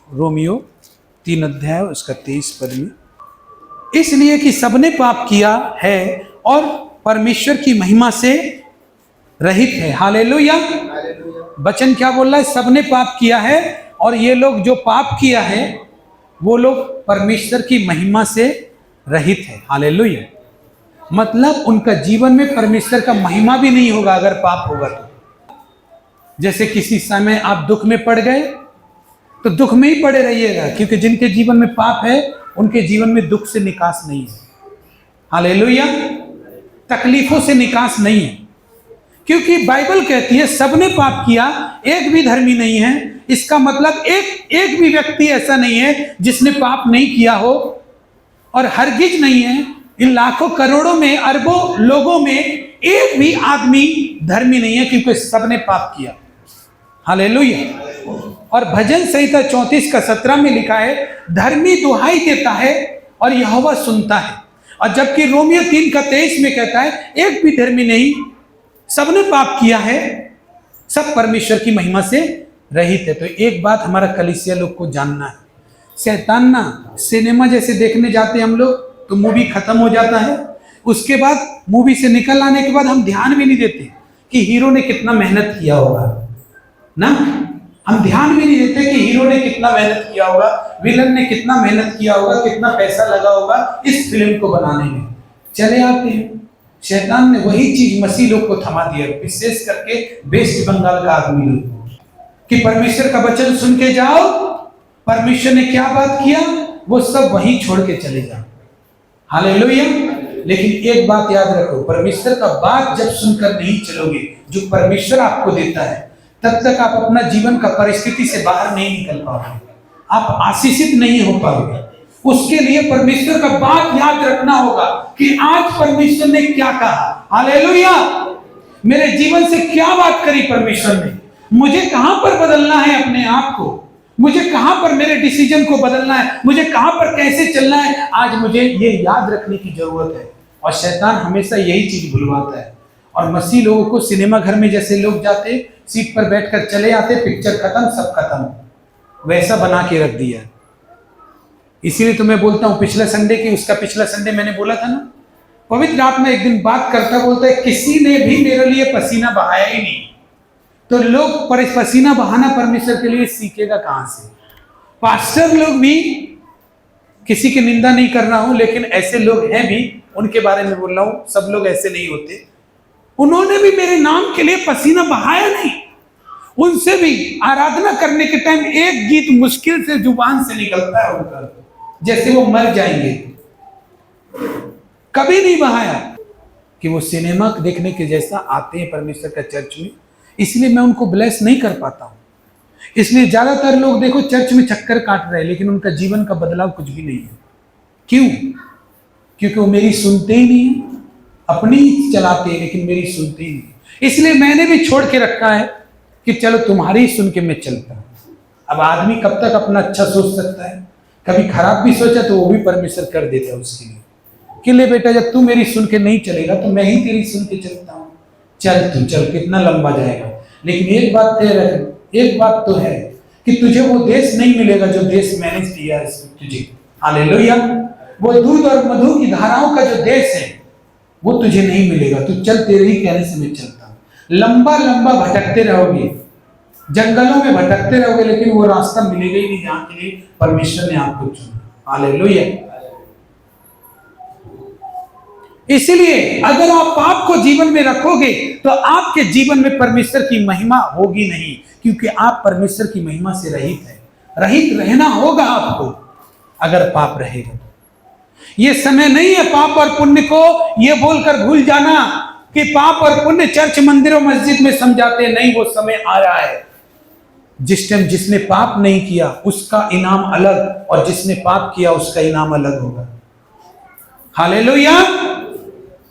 Romeo 3 अध्याय उसका 23 पद में, इसलिए कि सबने पाप किया है और परमेश्वर की महिमा से रहित है। हालेलुया। वचन क्या बोल रहा है? सबने पाप किया है और ये लोग जो पाप किया है वो लोग परमेश्वर की महिमा से रहित है। हालेलुया। मतलब उनका जीवन में परमेश्वर का महिमा भी नहीं होगा अगर पाप होगा तो। जैसे किसी समय आप दुख में पड़ गए तो दुख में ही पड़े रहिएगा, क्योंकि जिनके जीवन में पाप है उनके जीवन में दुख से निकास नहीं है। हालेलुया। तकलीफों से निकास नहीं है, क्योंकि बाइबल कहती है सबने पाप किया, एक भी धर्मी नहीं है। इसका मतलब एक भी व्यक्ति ऐसा नहीं है जिसने पाप नहीं किया हो, और हरगिज नहीं है। इन लाखों करोड़ों में अरबों लोगों में एक भी आदमी धर्मी नहीं है, क्योंकि सबने पाप किया। हालेलुया। और भजन संहिता 34 का 17 में लिखा है, धर्मी दुहाई देता है और यहोवा सुनता है। और जबकि रोमियो 3 का 23 में कहता है एक भी धर्मी नहीं, सबने पाप किया है, सब परमेश्वर की महिमा से रहित है। तो एक बात हमारा कलीसिया लोग को जानना है, शैतान ना सिनेमा जैसे देखने जाते हैं हम लोग तो मूवी खत्म हो जाता है, उसके बाद मूवी से निकल आने के बाद हम ध्यान भी नहीं देते कि हीरो ने कितना मेहनत किया होगा ना। हम ध्यान भी नहीं देते कि हीरो ने कितना मेहनत किया होगा, विलन ने कितना मेहनत किया होगा, कितना पैसा लगा होगा इस फिल्म को बनाने में। चले आते हैं, शैतान ने वही चीज मसीह लोग को थमा दिया, विशेष करके वेस्ट बंगाल का आदमी लोग, कि परमेश्वर का वचन सुन के जाओ, परमेश्वर ने क्या बात किया वो सब वहीं छोड़ के चले जाओ। हालेलुया। लेकिन एक बात याद रखो, परमेश्वर का बात जब सुनकर नहीं चलोगे, जो परमेश्वर आपको देता है, तब तक आप अपना जीवन का परिस्थिति से बाहर नहीं निकल पाओगे, आप आशीषित नहीं हो पाओगे। उसके लिए परमेश्वर का बात याद रखना होगा कि आज परमेश्वर ने क्या कहा। हालेलुया। मेरे जीवन से क्या बात करी परमेश्वर ने, मुझे कहां पर बदलना है अपने आप को, मुझे कहां पर मेरे डिसीजन को बदलना है, मुझे कहां पर कैसे चलना है, आज मुझे ये याद रखने की जरूरत है। और शैतान हमेशा यही चीज भुलवाता है। और मसीह लोगों को सिनेमा घर में जैसे लोग जाते, सीट पर बैठकर चले आते, पिक्चर खत्म सब खत्म, वैसा बना के रख दिया। इसीलिए तो मैं बोलता हूं, पिछले संडे की उसका पिछला संडे मैंने बोला था ना, पवित्र आत्मा एक दिन बात करता बोलता है, किसी ने भी मेरे लिए पसीना बहाया ही नहीं, तो लोग पसीना बहाना परमेश्वर के लिए सीखेगा कहां से? पास्टर लोग भी, किसी की निंदा नहीं कर रहा हूं, लेकिन ऐसे लोग हैं भी, उनके बारे में बोल रहा हूं, सब लोग ऐसे नहीं होते। उन्होंने भी मेरे नाम के लिए पसीना बहाया नहीं। उनसे भी आराधना करने के टाइम एक गीत मुश्किल से जुबान से निकलता है उनका, जैसे वो मर जाएंगे। कभी नहीं बहाया कि वो सिनेमा देखने के जैसा आते हैं परमेश्वर का चर्च में, इसलिए मैं उनको ब्लेस नहीं कर पाता हूं। इसलिए ज्यादातर लोग देखो चर्च में चक्कर काट रहे हैं, लेकिन उनका जीवन का बदलाव कुछ भी नहीं है। क्यों? क्योंकि वो मेरी सुनते ही नहीं, अपनी चलाते हैं लेकिन मेरी सुनते ही नहीं। इसलिए मैंने भी छोड़ के रखा है कि चलो तुम्हारी ही सुन के मैं चलता हूं। अब आदमी कब तक अपना अच्छा सोच सकता है? कभी खराब भी सोचा तो वो भी परमेश्वर कर देता है उसके लिए, कि ले बेटा जब तू मेरी सुन के नहीं चलेगा तो मैं ही तेरी सुन के चलता हूं, चल तू चल, कितना लंबा जाएगा। लेकिन एक बात तो है कि तुझे वो देश नहीं मिलेगा जो देश मैंने दिया है तुझे। हालेलुया। वो दूध और मधु की धाराओं का जो देश है वो तुझे नहीं मिलेगा। तू चल, तेरे ही कहने से मैं चलता हूं। लंबा लंबा भटकते रहोगे, जंगलों में भटकते रहोगे, लेकिन वो रास्ता मिलेगा ही नहीं जहां के लिए परमेश्वर ने आपको चुना। हालेलुया। इसलिए अगर आप पाप को जीवन में रखोगे तो आपके जीवन में परमेश्वर की महिमा होगी नहीं, क्योंकि आप परमेश्वर की महिमा से रहित है। रहित रहना होगा आपको अगर पाप रहेगा। ये समय नहीं है पाप और पुण्य को ये बोलकर भूल जाना कि पाप और पुण्य चर्च मंदिरों मस्जिद में समझाते हैं। नहीं, वो समय आ रहा है जिस टाइम जिसने पाप नहीं किया उसका इनाम अलग, और जिसने पाप किया उसका इनाम अलग होगा। हालेलुया।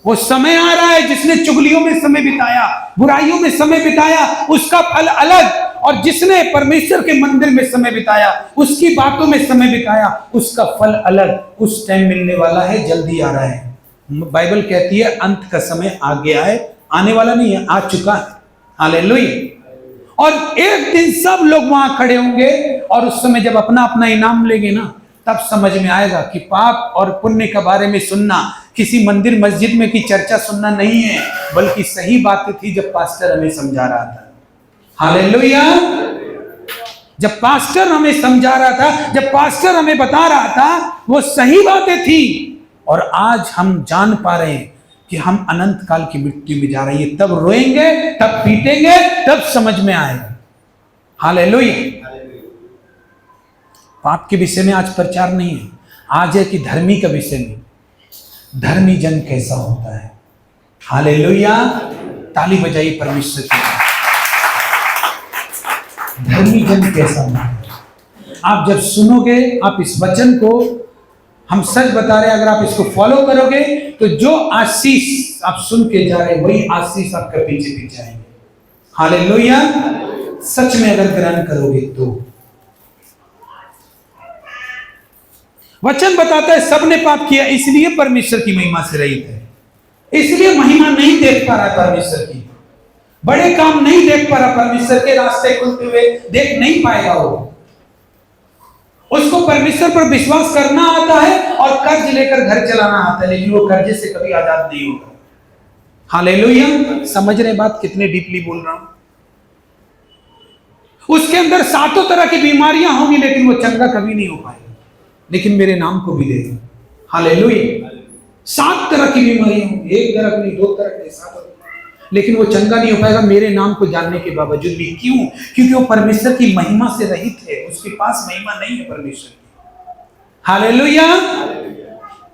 वो समय आ रहा है, जिसने चुगलियों में समय बिताया, बुराइयों में समय बिताया, उसका फल अलग, और जिसने परमेश्वर के मंदिर में समय बिताया, उसकी बातों में समय बिताया, उसका फल अलग। उस टाइम मिलने वाला है, जल्दी आ रहा है। बाइबल कहती है अंत का समय आ गया है, आने वाला नहीं है, आ चुका है। हालेलुया। और एक दिन सब लोग वहां खड़े होंगे और उस समय जब अपना अपना इनाम लेंगे ना, तब समझ में आएगा कि पाप और पुण्य के बारे में सुनना किसी मंदिर मस्जिद में की चर्चा सुनना नहीं है, बल्कि सही बातें थी जब पास्टर हमें समझा रहा था। हालेलुया। जब पास्टर हमें समझा रहा था, जब पास्टर हमें बता रहा था, वो सही बातें थी। और आज हम जान पा रहे हैं कि हम अनंत काल की मृत्यु में जा रहे हैं। तब रोएंगे, तब पीटेंगे, तब समझ में आएगा। हालेलुया। पाप के विषय में आज प्रचार नहीं है, आज है कि धर्मी के विषय में, धर्मी जन कैसा होता है। हालेलुया। ताली बजाइए परमेश्वर की। धर्मी जन कैसा होता है। आप जब सुनोगे, आप इस वचन को, हम सच बता रहे हैं, अगर आप इसको फॉलो करोगे तो जो आशीष आप सुन के जा रहे हैं वही आशीष आपके पीछे पीछे आएंगे। हालेलुया। सच में अगर ग्रहण करोगे तो वचन बताता है सबने पाप किया, इसलिए परमेश्वर की महिमा से रहित है। इसलिए महिमा नहीं देख पा रहा परमेश्वर की, बड़े काम नहीं देख पा रहा, परमेश्वर के रास्ते खुलते हुए देख नहीं पाएगा वो। उसको परमेश्वर पर विश्वास करना आता है और कर्ज लेकर घर चलाना आता है, लेकिन वो कर्जे से कभी आजाद नहीं होगा। हालेलुया। समझ रहे बात कितने डीपली बोल रहा हूं। उसके अंदर सातों तरह की बीमारियां होंगी, लेकिन वो चंगा कभी नहीं हो पाएगा, लेकिन मेरे नाम को भी देगा। हालेलुया। 7 तरह की बीमारियां होंगी, 1 तरह नहीं, 2 तरह नहीं, 7, लेकिन वो चंगा नहीं हो पाएगा मेरे नाम को जानने के बावजूद भी। क्यों? क्योंकि वो परमेश्वर की महिमा से रहित है, उसके पास महिमा नहीं है परमेश्वर की। हालेलुया।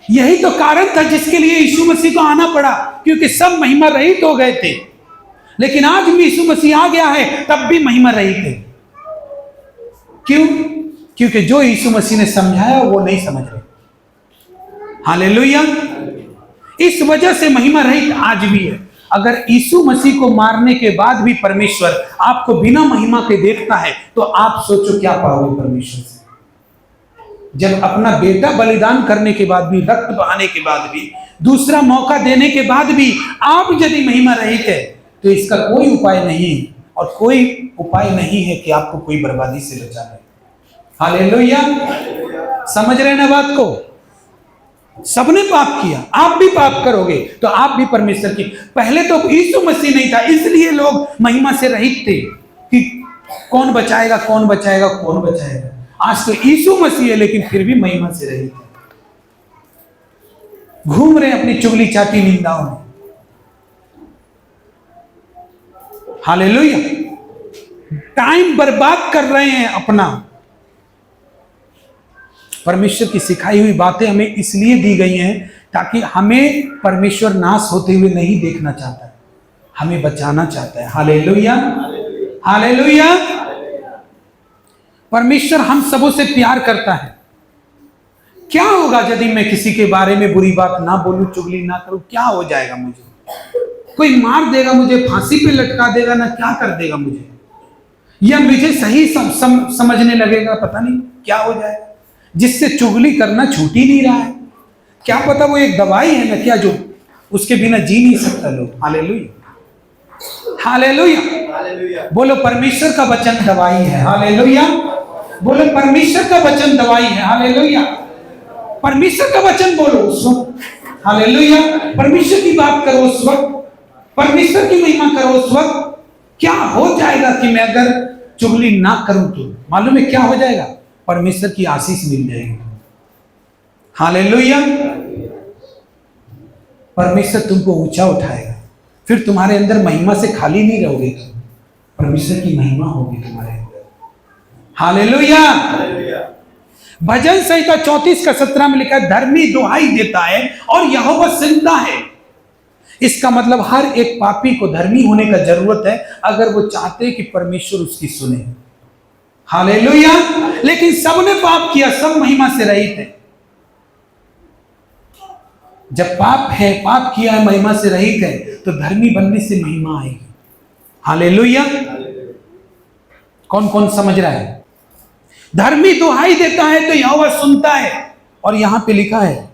यही तो कारण था जिसके लिए यीशु मसीह को आना पड़ा, क्योंकि सब महिमा रहित हो गए थे। लेकिन आज भी यीशु मसीह आ गया है, तब भी महिमा रहित है। क्यों? क्योंकि जो यीशु मसीह ने समझाया वो नहीं समझ रहे। हालेलुया। इस वजह से महिमा रहित आज भी है। अगर यीशु मसीह को मारने के बाद भी परमेश्वर आपको बिना महिमा के देखता है, तो आप सोचो क्या पाओगे परमेश्वर से। जब अपना बेटा बलिदान करने के बाद भी, रक्त बहाने के बाद भी, दूसरा मौका देने के बाद भी आप यदि महिमा रहित है, तो इसका कोई उपाय नहीं है, और कोई उपाय नहीं है कि आपको कोई बर्बादी से बचा ले। हालेलुया। समझ रहे ना बात को? सबने पाप किया, आप भी पाप करोगे तो आप भी परमेश्वर की। पहले तो यीशु मसीह नहीं था, इसलिए लोग महिमा से रहित थे कि कौन बचाएगा, कौन बचाएगा, कौन बचाएगा। आज तो यीशु मसीह है, लेकिन फिर भी महिमा से रहित है। घूम रहे अपनी चुगली चाटी निंदाओं में। हालेलुया। टाइम बर्बाद कर रहे हैं अपना। परमेश्वर की सिखाई हुई बातें हमें इसलिए दी गई हैं ताकि हमें परमेश्वर नाश होते हुए नहीं देखना चाहता है, हमें बचाना चाहता है। हालेलुया। हालेलुया। परमेश्वर हम सबों से प्यार करता है। क्या होगा यदि मैं किसी के बारे में बुरी बात ना बोलूं, चुगली ना करूं? क्या हो जाएगा मुझे? कोई मार देगा मुझे, फांसी पे लटका देगा ना, क्या कर देगा मुझे? या मुझे सही समझने लगेगा, पता नहीं क्या हो जाएगा। जिससे चुगली करना छूट ही नहीं रहा है। क्या पता वो एक दवाई है ना क्या, जो उसके बिना जी नहीं सकता लोग। हालेलुया। हालेलुया। बोलो परमेश्वर का वचन दवाई है। हालेलुया। बोलो परमेश्वर का वचन दवाई है। हालेलुया। परमेश्वर का वचन बोलो उस वक्त। हालेलुया। परमेश्वर की बात करो उस वक्त, परमेश्वर की महिमा करो उस वक्त। क्या हो जाएगा कि मैं अगर चुगली ना करूं तो मालूम है क्या हो जाएगा? परमेश्वर की आशीष मिल जाएगी। हालेलुया। परमेश्वर तुमको ऊंचा उठाएगा, फिर तुम्हारे अंदर महिमा से खाली नहीं रहोगे, तुम परमेश्वर की महिमा होगी तुम्हारे अंदर। हालेलुया। भजन संहिता 34:17 में लिखा है, धर्मी दुहाई देता है और यहोवा सुनता है। इसका मतलब हर एक पापी को धर्मी होने का जरूरत है, अगर वो चाहते कि परमेश्वर उसकी सुने। हालेलुया। लेकिन सबने पाप किया, सब महिमा से रहित है। जब पाप है, पाप किया है, महिमा से रहित है, तो धर्मी बनने से महिमा आएगी। हालेलुया। कौन कौन समझ रहा है? धर्मी दुहाई देता है तो यहोवा सुनता है, और यहां पे लिखा है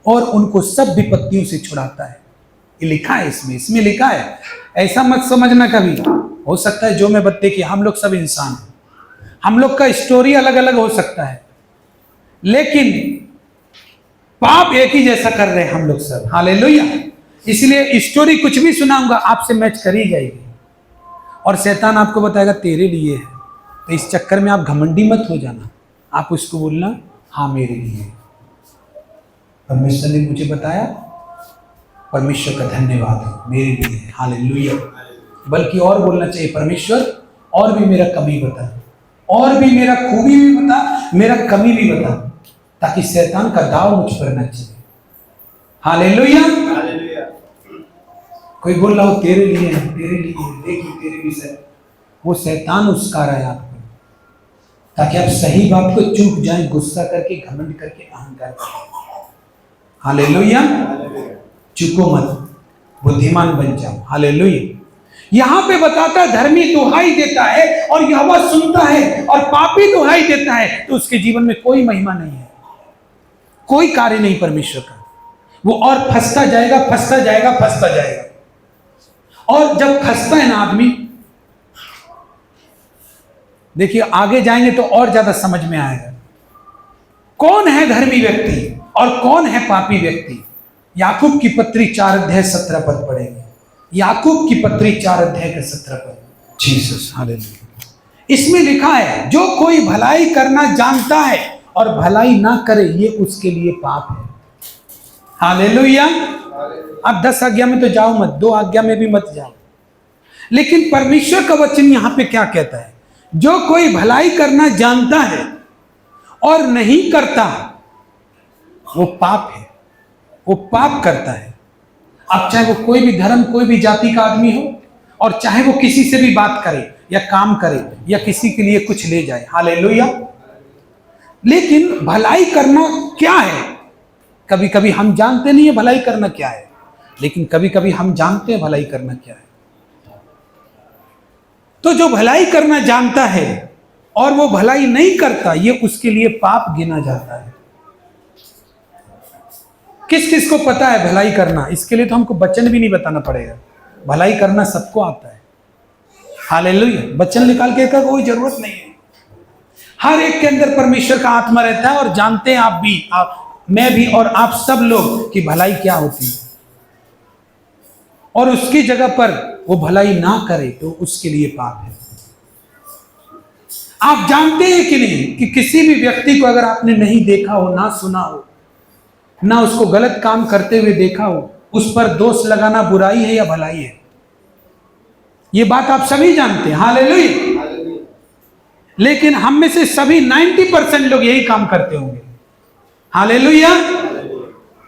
और उनको सब विपत्तियों से छुड़ाता है। ये लिखा है, इसमें लिखा है। ऐसा मत समझना कभी हो सकता है जो मैं देखिए, हम लोग सब इंसान हैं, हम लोग का स्टोरी अलग अलग हो सकता है, लेकिन पाप एक ही जैसा कर रहे हैं हम लोग सब। हालेलुया। इसलिए स्टोरी कुछ भी सुनाऊंगा आपसे मैच कर ही जाएगी, और शैतान आपको बताएगा तेरे लिए है। तो इस चक्कर में आप घमंडी मत हो जाना, आप उसको बोलना हाँ मेरे लिए, परमेश्वर ने मुझे बताया, परमेश्वर का धन्यवाद है, मेरे लिए है। हालेलुया। बल्कि और बोलना चाहिए, परमेश्वर और भी मेरा कमी बता, और भी मेरा खूबी भी बता, मेरा कमी भी बता, ताकि शैतान का दाव मुझ पर न चले। हालेलुया। कोई बोल रहा हो तेरे लिए है, तेरे लिए देखिए तेरे विषय, वो शैतान उसका रहा है आपको, ताकि आप सही बात को चूक जाएं, गुस्सा करके, घमंड करके, अहंकार करके। हालेलुया। चूको मत, बुद्धिमान बन जाओ। हालेलुया। यहां पे बताता है धर्मी दुहाई देता है और यहोवा सुनता है, और पापी दुहाई देता है तो उसके जीवन में कोई महिमा नहीं है, कोई कार्य नहीं परमेश्वर का। वो और फंसता जाएगा, फंसता जाएगा, फंसता जाएगा। और जब फंसता है ना आदमी, देखिए आगे जाएंगे तो और ज्यादा समझ में आएगा कौन है धर्मी व्यक्ति और कौन है पापी व्यक्ति। याकूब की पत्री 4 अध्याय 17 पद पढ़ेंगे। याकूब की पत्री 4 अध्याय 17 पद। Jesus hallelujah. इसमें लिखा है जो कोई भलाई करना जानता है और भलाई ना करे, ये उसके लिए पाप है। हालेलुया। अब 10 आज्ञा में तो जाओ मत, 2 आज्ञा में भी मत जाओ, लेकिन परमेश्वर का वचन यहां पे क्या कहता है? जो कोई भलाई करना जानता है और नहीं करता, वो पाप है, वो पाप करता है। अब चाहे वो कोई भी धर्म, कोई भी जाति का आदमी हो, और चाहे वो किसी से भी बात करे या काम करे या किसी के लिए कुछ ले जाए। हालेलुया। लेकिन भलाई करना क्या है? कभी कभी हम जानते नहीं है भलाई करना क्या है, लेकिन कभी कभी हम जानते हैं भलाई करना क्या है। तो जो भलाई करना जानता है और वो भलाई नहीं करता, ये उसके लिए पाप गिना जाता है। किस किस को पता है भलाई करना? इसके लिए तो हमको वचन भी नहीं बताना पड़ेगा, भलाई करना सबको आता है। हालेलुया। वचन निकाल के का कोई जरूरत नहीं है। हर एक के अंदर परमेश्वर का आत्मा रहता है, और जानते हैं आप भी, मैं भी, और आप सब लोग कि भलाई क्या होती है। और उसकी जगह पर वो भलाई ना करे तो उसके लिए पाप है। आप जानते हैं कि नहीं कि किसी भी व्यक्ति को अगर आपने नहीं देखा हो, ना सुना हो, ना उसको गलत काम करते हुए देखा हो, उस पर दोष लगाना बुराई है या भलाई है? ये बात आप सभी जानते हैं। हालेलुया। लेकिन हम में से सभी 90% लोग यही काम करते होंगे। हालेलुया।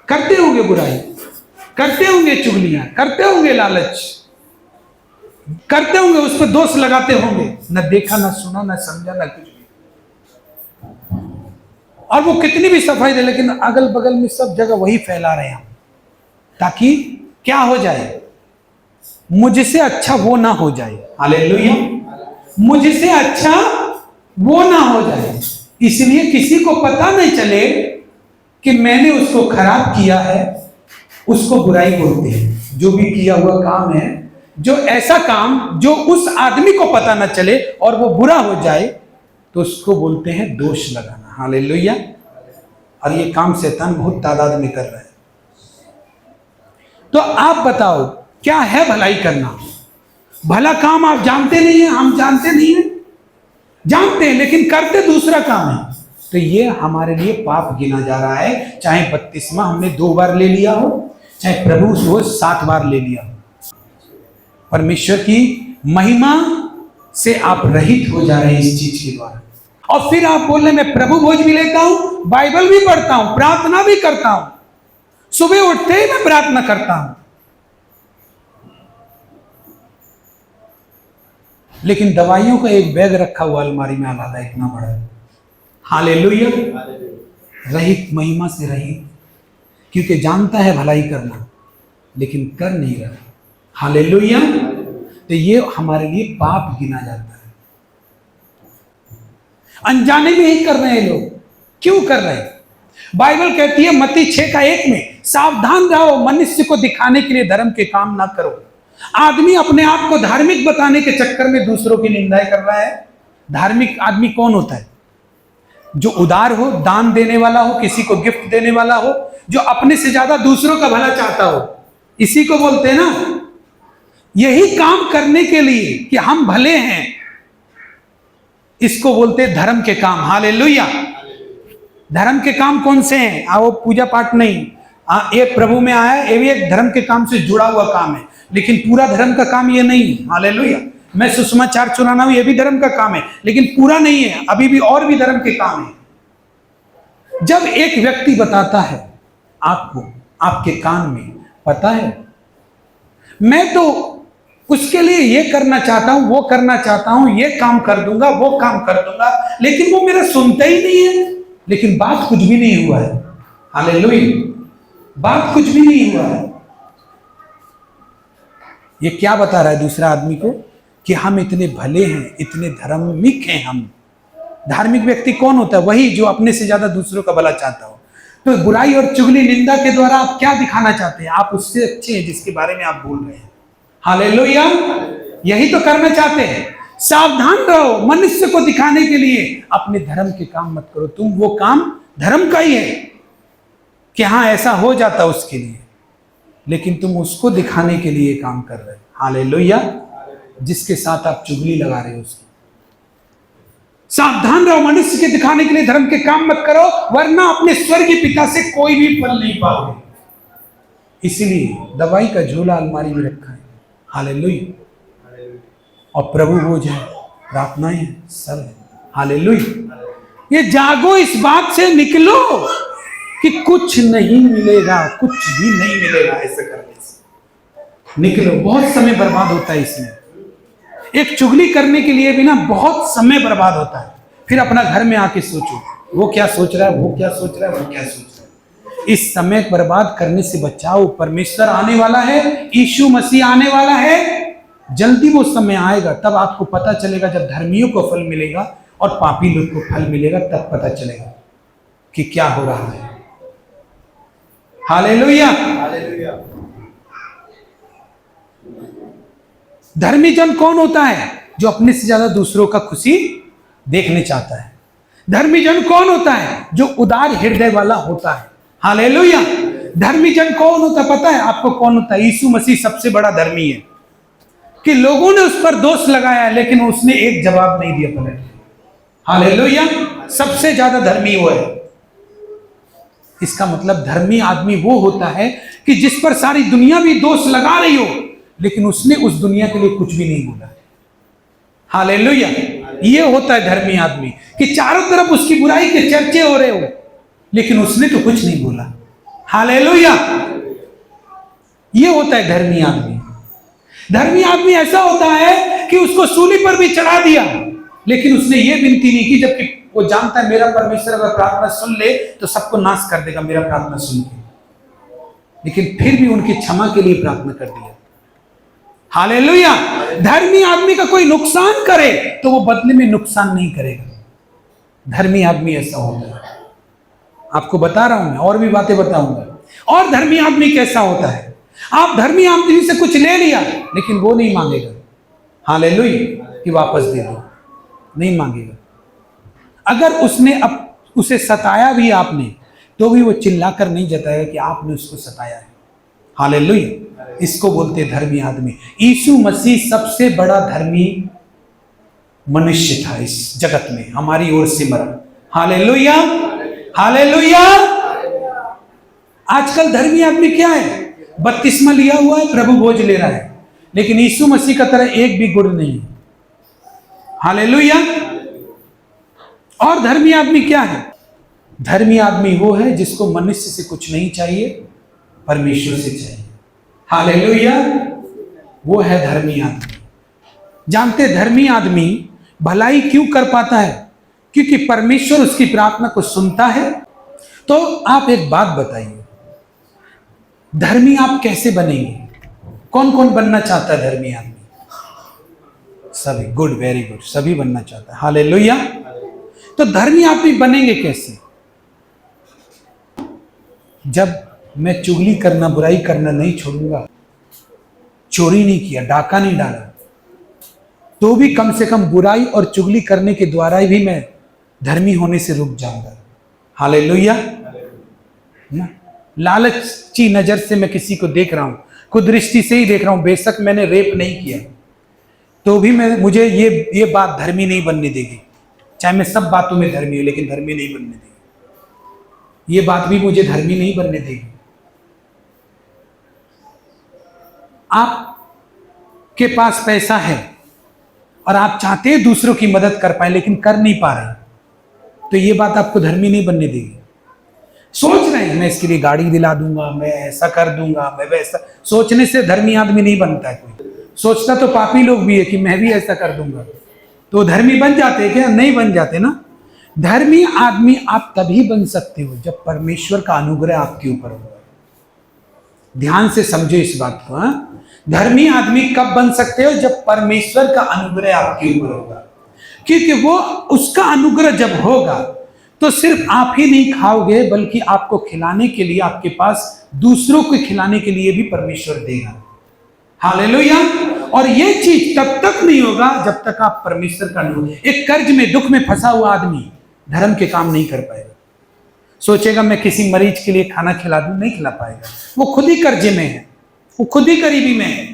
करते होंगे बुराई, करते होंगे चुगलियां, करते होंगे लालच, करते होंगे, उस पर दोष लगाते होंगे, न देखा, न सुना, न समझा, न कुछ भी। और वो कितनी भी सफाई दे, लेकिन अगल बगल में सब जगह वही फैला रहे हैं, ताकि क्या हो जाए? मुझसे अच्छा वो ना हो जाए। हालेलुया। मुझसे अच्छा वो ना हो जाए, इसलिए किसी को पता नहीं चले कि मैंने उसको खराब किया है, उसको बुराई बोलते हैं। जो भी किया हुआ काम है, जो ऐसा काम जो उस आदमी को पता ना चले और वो बुरा हो जाए, तो उसको बोलते हैं दोष लगाना। हालेलुया। और ये काम शैतान बहुत तादाद में कर रहा है। तो आप बताओ क्या है भलाई करना? भला काम आप जानते नहीं है, हम जानते नहीं है, जानते हैं लेकिन करते दूसरा काम है, तो ये हमारे लिए पाप गिना जा रहा है। चाहे बपतिस्मा हमने 2 बार ले लिया हो, चाहे प्रभु वो 7 बार ले लिया हो, परमेश्वर की महिमा से आप रहित हो जा रहे हैं इस चीज के द्वारा। और फिर आप बोल रहे मैं प्रभु भोज भी लेता हूं, बाइबल भी पढ़ता हूं, प्रार्थना भी करता हूं, सुबह उठते ही मैं प्रार्थना करता हूं, लेकिन दवाइयों का एक बैग रखा हुआ अलमारी में आलादा इतना बड़ा। हालेलुया। रहित, महिमा से रहित, क्योंकि जानता है भलाई करना लेकिन कर नहीं रहा। हालेलुया। तो ये हमारे लिए पाप गिना जाता है। अनजाने में ही कर रहे हैं लोग। क्यों कर रहे हैं? बाइबल कहती है मत्ती 6:1 में, सावधान रहो, मनुष्य को दिखाने के लिए धर्म के काम ना करो। आदमी अपने आप को धार्मिक बताने के चक्कर में दूसरों की निंदाएं कर रहा है। धार्मिक आदमी कौन होता है? जो उदार हो, दान देने वाला हो, किसी को गिफ्ट देने वाला हो, जो अपने से ज्यादा दूसरों का भला चाहता हो, इसी को बोलते हैं ना। यही काम करने के लिए कि हम भले हैं, इसको बोलते हैं धर्म के काम। हालेलुया। धर्म के काम कौन से हैं? वो पूजा पाठ नहीं, ये प्रभु में आया, ये भी एक धर्म के काम से जुड़ा हुआ काम है, लेकिन पूरा धर्म का काम ये नहीं है। हालेलुया। मैं सुसमाचार सुनाना हूं, ये भी धर्म का काम है, लेकिन पूरा नहीं है, अभी भी और भी धर्म के काम है। जब एक व्यक्ति बताता है आपको, आपके कान में, पता है मैं तो उसके लिए ये करना चाहता हूं, वो करना चाहता हूं, ये काम कर दूंगा, वो काम कर दूंगा, लेकिन वो मेरा सुनता ही नहीं है, लेकिन बात कुछ भी नहीं हुआ है। हालेलुया। बात कुछ भी नहीं हुआ है। ये क्या बता रहा है दूसरा आदमी को? कि हम इतने भले हैं, इतने धार्मिक हैं हम। धार्मिक व्यक्ति कौन होता है? वही जो अपने से ज्यादा दूसरों का भला चाहता हो। तो बुराई और चुगली निंदा के द्वारा आप क्या दिखाना चाहते हैं? आप उससे अच्छे हैं जिसके बारे में आप बोल रहे हैं। हालेलुया। यही तो करना चाहते हैं। सावधान रहो, मनुष्य को दिखाने के लिए अपने धर्म के काम मत करो। तुम वो काम धर्म का ही है कि हाँ ऐसा हो जाता उसके लिए, लेकिन तुम उसको दिखाने के लिए काम कर रहे हो। हालेलुया। जिसके साथ आप चुगली लगा रहे हो उसकी। सावधान रहो, मनुष्य के दिखाने के लिए धर्म के काम मत करो, वरना अपने स्वर्गीय पिता से कोई भी फल नहीं पाओगे। इसीलिए दवाई का झोला अलमारी में रखा है। हालेलुया। और प्रभु बोझ है, प्रार्थनाएं हैं, सब है। हालेलुया। ये जागो, इस बात से निकलो कि कुछ नहीं मिलेगा, कुछ भी नहीं मिलेगा। ऐसे करने से निकलो। बहुत समय बर्बाद होता है इसमें। एक चुगली करने के लिए भी ना बहुत समय बर्बाद होता है। फिर अपना घर में आके सोचो, वो क्या सोच रहा है, वो क्या सोच रहा है, वो क्या सोच रहा है। इस समय बर्बाद करने से बचाओ। परमेश्वर आने वाला है, यीशु मसीह आने वाला है। जल्दी वो समय आएगा, तब आपको पता चलेगा। जब धर्मियों को फल मिलेगा और पापी लोग को फल मिलेगा, तब पता चलेगा कि क्या हो रहा है। हालेलुया। धर्मी जन कौन होता है? जो अपने से ज्यादा दूसरों का खुशी देखने चाहता है। धर्मी जन कौन होता है? जो उदार हृदय वाला होता है। हालेलुया। धर्मी जन कौन होता है? पता है आपको कौन होता है? यीशु मसीह सबसे बड़ा धर्मी है कि लोगों ने उस पर दोष लगाया, लेकिन उसने एक जवाब नहीं दिया पलट के। हालेलुया। सबसे ज्यादा धर्मी वो है। इसका मतलब धर्मी आदमी वो होता है कि जिस पर सारी दुनिया भी दोष लगा रही हो, लेकिन उसने उस दुनिया के लिए कुछ भी नहीं बोला। हालेलुया। ये होता है धर्मी आदमी कि चारों तरफ उसकी बुराई के चर्चे हो रहे हो, लेकिन उसने तो कुछ नहीं बोला। हालेलुया। ये होता है धर्मी आदमी। धर्मी आदमी ऐसा होता है कि उसको सूली पर भी चढ़ा दिया, लेकिन उसने ये विनती नहीं की, जबकि वो जानता है मेरा परमेश्वर अगर प्रार्थना सुन ले तो सबको नाश कर देगा मेरा प्रार्थना सुन के, लेकिन फिर भी उनकी क्षमा के लिए प्रार्थना कर दिया। हालेलुया। धर्मी आदमी का कोई नुकसान करे तो वो बदले में नुकसान नहीं करेगा। धर्मी आदमी ऐसा होता है। आपको बता रहा हूं मैं, और भी बातें बताऊंगा। और धर्मी आदमी कैसा होता है? आप धर्मी आदमी से कुछ ले लिया, लेकिन वो नहीं मांगेगा। हालेलुया। कि वापस दे दो, नहीं मांगेगा। अगर उसने अब उसे सताया भी आपने, तो भी वो चिल्लाकर नहीं जताएगा कि आपने उसको सताया है। हालेलुया। इसको बोलते हैं धर्मी आदमी। यीशु मसीह सबसे बड़ा धर्मी मनुष्य था इस जगत में, हमारी ओर से मरा। हालेलुया। हालेलुया। आजकल धर्मी आदमी क्या है? बपतिस्मा लिया हुआ है, प्रभु भोज ले रहा है, लेकिन यीशु मसीह का तरह एक भी गुण नहीं है। हालेलुया। और धर्मी आदमी क्या है? धर्मी आदमी वो है जिसको मनुष्य से कुछ नहीं चाहिए, परमेश्वर से चाहिए। हालेलुया। वो है धर्मी आदमी। जानते धर्मी आदमी भलाई क्यों कर पाता है? क्योंकि परमेश्वर उसकी प्रार्थना को सुनता है। तो आप एक बात बताइए, धर्मी आप कैसे बनेंगे? कौन कौन बनना चाहता है धर्मी आदमी? सभी। Good, very good. सभी बनना चाहता है। हालेलुया। तो धर्मी आदमी बनेंगे कैसे? जब मैं चुगली करना, बुराई करना नहीं छोड़ूंगा, चोरी नहीं किया, डाका नहीं डाला, तो भी कम से कम बुराई और चुगली करने के द्वारा भी मैं धर्मी होने से रुक जाऊंगा। हालेलुया। ना लालची नजर से मैं किसी को देख रहा हूं, कुदृष्टि से ही देख रहा हूं, बेशक मैंने रेप नहीं किया तो भी मुझे ये बात धर्मी नहीं बनने देगी। चाहे मैं सब बातों में धर्मी हूं, लेकिन धर्मी नहीं बनने देगी। ये बात भी मुझे धर्मी नहीं बनने देगी। आपके पास पैसा है और आप चाहते हैं दूसरों की मदद कर पाए, लेकिन कर नहीं पा रहे, तो ये बात आपको धर्मी नहीं बनने देगी। सोच रहे हैं मैं इसके लिए गाड़ी दिला दूंगा, मैं ऐसा कर दूंगा, मैं वैसा, सोचने से धर्मी आदमी नहीं बनता है। कोई सोचता तो पापी लोग भी है कि मैं भी ऐसा कर दूंगा, तो धर्मी बन जाते हैं क्या? नहीं बन जाते ना। धर्मी आदमी आप तभी बन सकते हो जब परमेश्वर का अनुग्रह आपके ऊपर होगा। ध्यान से समझो इस बात को। धर्मी आदमी कब बन सकते हो? जब परमेश्वर का अनुग्रह आपके ऊपर होगा, क्योंकि वो उसका अनुग्रह जब होगा तो सिर्फ आप ही नहीं खाओगे, बल्कि आपको खिलाने के लिए, आपके पास दूसरों को खिलाने के लिए भी परमेश्वर देगा। हालेलुया। और ये चीज तब तक नहीं होगा जब तक आप परमेश्वर का अनुग्रह। एक कर्ज में, दुख में फंसा हुआ आदमी धर्म के काम नहीं कर पाएगा। सोचेगा मैं किसी मरीज के लिए खाना खिला दूं, नहीं खिला पाएगा। वो खुद ही कर्जे में है, वो खुद ही गरीबी में है।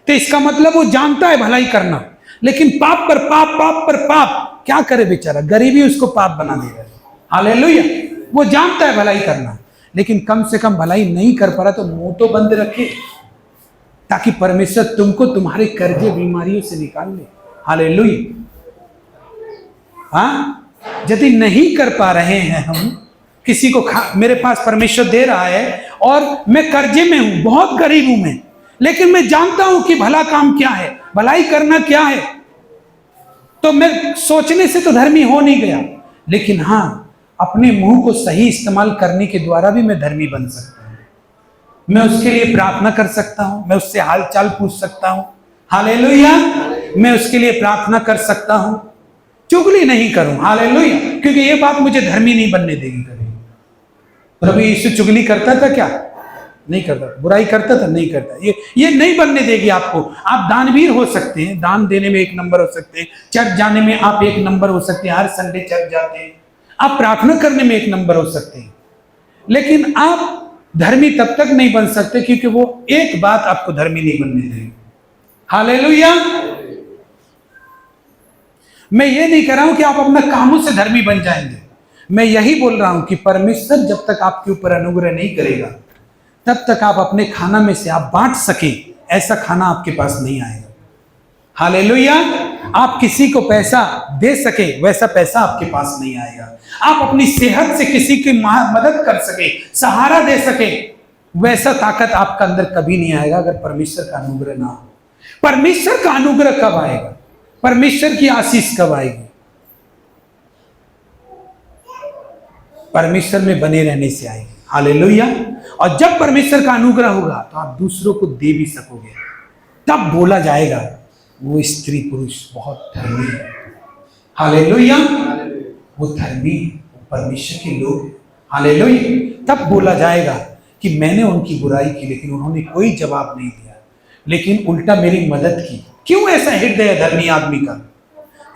तो इसका मतलब वो जानता है भलाई करना, लेकिन पाप पर पाप, पाप पर पाप, क्या करे बेचारा, गरीबी उसको पाप बना दे रहा है। हालेलुया। वो जानता है भलाई करना, लेकिन कम से कम भलाई नहीं कर पा रहा, तो मुंह तो बंद रखे, ताकि परमेश्वर तुमको तुम्हारे कर्जे बीमारियों से निकाल ले। हालेलुया। हाँ, यदि नहीं कर पा रहे हैं हम किसी को, मेरे पास परमेश्वर दे रहा है और मैं कर्जे में हूं, बहुत गरीब हूं मैं, लेकिन मैं जानता हूं कि भला काम क्या है, भलाई करना क्या है, तो मैं सोचने से तो धर्मी हो नहीं गया, लेकिन हाँ, अपने मुंह को सही इस्तेमाल करने के द्वारा भी मैं धर्मी बन सकता हूं। मैं उसके लिए प्रार्थना कर सकता हूं, मैं उससे हाल चाल पूछ सकता हूं। हालेलुया। मैं उसके लिए प्रार्थना कर सकता हूं, चुगली नहीं करूं। हालेलुया। क्योंकि ये बात मुझे धर्मी नहीं बनने देगी कभी। प्रभु यीशु चुगली करता था क्या? नहीं करता। बुराई करता था? नहीं करता। ये नहीं बनने देगी आपको। आप दानवीर हो सकते हैं, दान देने में एक नंबर हो सकते हैं, चर्च जाने में आप एक नंबर हो सकते हैं, हर संडे चर्च जाते हैं, आप प्रार्थना करने में एक नंबर हो सकते हैं, लेकिन आप धर्मी तब तक नहीं बन सकते क्योंकि वो एक बात आपको धर्मी नहीं बनने देगी। हालेलुया। मैं ये नहीं कह रहा हूं कि आप अपना कामों से धर्मी बन जाएंगे। मैं यही बोल रहा हूं कि परमेश्वर जब तक आपके ऊपर अनुग्रह नहीं करेगा, तब तक आप अपने खाना में से आप बांट सके, ऐसा खाना आपके पास नहीं आएगा। हालेलुया। आप किसी को पैसा दे सके, वैसा पैसा आपके पास नहीं आएगा। आप अपनी सेहत से किसी की मदद कर सके, सहारा दे सके, वैसा ताकत आपका अंदर कभी नहीं आएगा अगर परमेश्वर का अनुग्रह ना हो। परमेश्वर का अनुग्रह कब आएगा? परमेश्वर की आशीष कब आएगी? परमेश्वर में बने रहने से आएगी। हालेलुया। और जब परमेश्वर का अनुग्रह होगा तो आप दूसरों को दे भी सकोगे। तब बोला जाएगा वो स्त्री पुरुष बहुत धर्मी है। हालेलुया। वो धर्मी, परमेश्वर के लोग। हालेलुया। तब बोला जाएगा कि मैंने उनकी बुराई की, लेकिन उन्होंने कोई जवाब नहीं दिया, लेकिन उल्टा मेरी मदद की। क्यों ऐसा हृदय है धर्मी आदमी का?